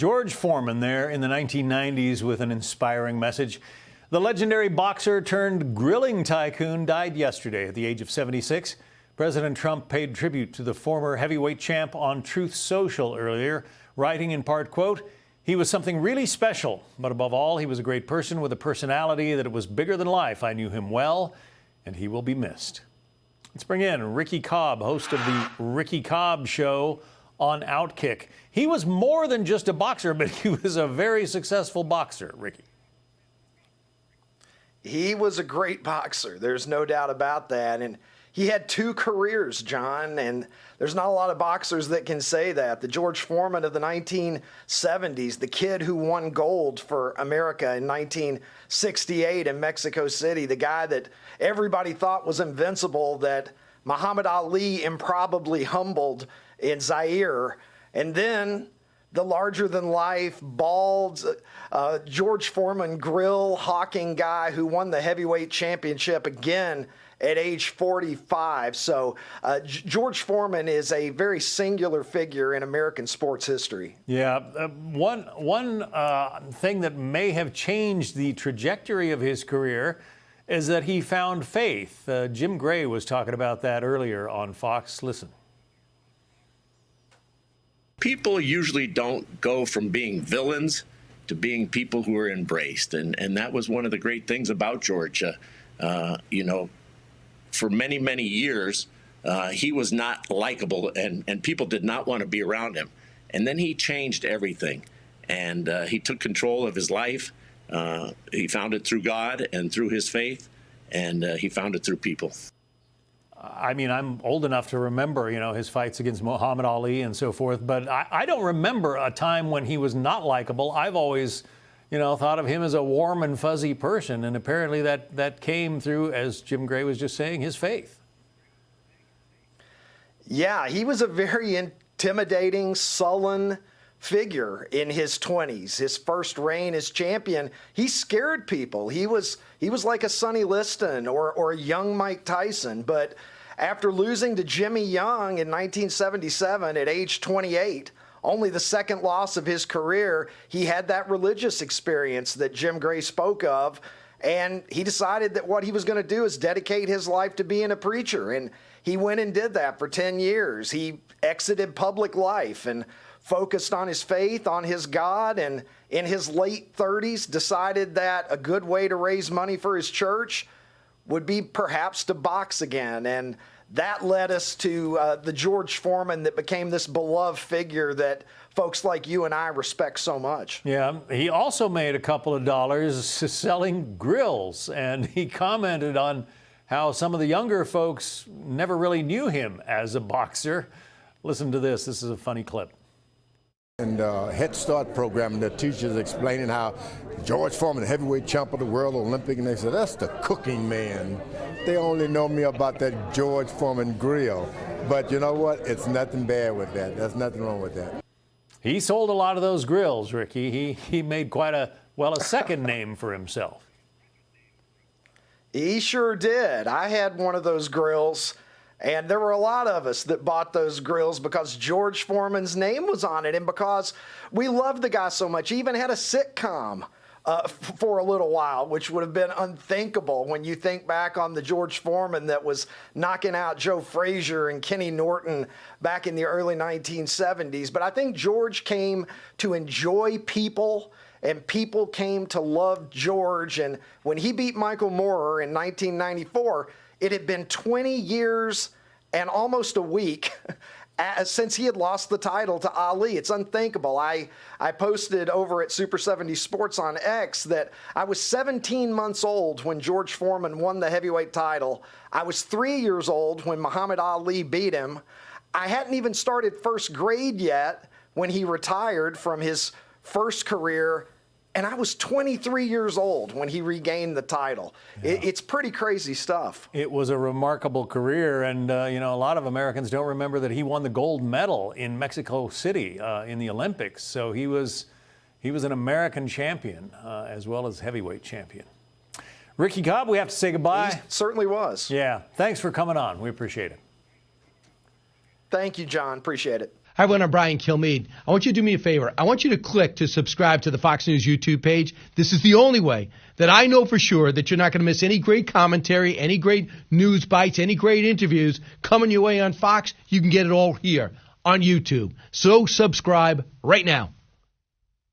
George Foreman there in the 1990s with an inspiring message. The legendary boxer turned grilling tycoon died yesterday at the age of 76. President Trump paid tribute to the former heavyweight champ on Truth Social earlier, writing in part, quote, "He was something really special, but above all, he was a great person with a personality that was bigger than life. I knew him well, and he will be missed." Let's bring in Ricky Cobb, host of the Ricky Cobb Show on OutKick. He was more than just a boxer, but he was a very successful boxer, Ricky. He was a great boxer. There's no doubt about that. And he had two careers, John, and there's not a lot of boxers that can say that. The George Foreman of the 1970s, the kid who won gold for America in 1968 in Mexico City, the guy that everybody thought was invincible, that Muhammad Ali improbably humbled in Zaire. And then the larger-than-life, bald, George Foreman grill hawking guy who won the heavyweight championship again at age 45. So George Foreman is a very singular figure in American sports history. Yeah, one thing that may have changed the trajectory of his career is that he found faith. Jim Gray was talking about that earlier on Fox. Listen. People usually don't go from being villains to being people who are embraced. And that was one of the great things about George. You know, for many, many years, he was not likable and people did not want to be around him. And then he changed everything. And he took control of his life. He found it through God and through his faith. And he found it through people. I mean, I'm old enough to remember, you know, his fights against Muhammad Ali and so forth, but I don't remember a time when he was not likable. I've always, you know, thought of him as a warm and fuzzy person, and apparently that came through, as Jim Gray was just saying, his faith. Yeah, he was a very intimidating, sullen figure in his 20s. His first reign as champion, he scared people. He was like a Sonny Liston or a young Mike Tyson. But after losing to Jimmy Young in 1977 at age 28, only the second loss of his career, he had that religious experience that Jim Gray spoke of. And he decided that what he was going to do is dedicate his life to being a preacher. And he went and did that for 10 years. He exited public life and focused on his faith, on his God, and in his late 30s decided that a good way to raise money for his church would be perhaps to box again. And that led us to the George Foreman that became this beloved figure that folks like you and I respect so much. Yeah, he also made a couple of dollars selling grills, and he commented on how some of the younger folks never really knew him as a boxer. Listen to this. This is a funny clip. And Head Start program, the teachers explaining how George Foreman, the heavyweight champ of the world, Olympic, and they said, that's the cooking man. They only know me about that George Foreman grill. But you know what? It's nothing bad with that. There's nothing wrong with that. He sold a lot of those grills, Ricky. He made quite a second name for himself. He sure did. I had one of those grills. And there were a lot of us that bought those grills because George Foreman's name was on it and because we loved the guy so much. He even had a sitcom for a little while, which would have been unthinkable when you think back on the George Foreman that was knocking out Joe Frazier and Kenny Norton back in the early 1970s. But I think George came to enjoy people, and people came to love George. And when he beat Michael Moorer in 1994, it had been 20 years and almost a week since he had lost the title to Ali. It's unthinkable. I posted over at Super 70 Sports on X that I was 17 months old when George Foreman won the heavyweight title. I was 3 years old when Muhammad Ali beat him. I hadn't even started first grade yet when he retired from his first career. And I was 23 years old when he regained the title. Yeah. It's pretty crazy stuff. It was a remarkable career, and you know, a lot of Americans don't remember that he won the gold medal in Mexico City in the Olympics. So he was an American champion as well as heavyweight champion. Ricky Cobb, we have to say goodbye. He certainly was. Yeah, thanks for coming on. We appreciate it. Thank you, John. Appreciate it. Hi, everyone. I'm Brian Kilmeade. I want you to do me a favor. I want you to click to subscribe to the Fox News YouTube page. This is the only way that I know for sure that you're not going to miss any great commentary, any great news bites, any great interviews coming your way on Fox. You can get it all here on YouTube. So subscribe right now.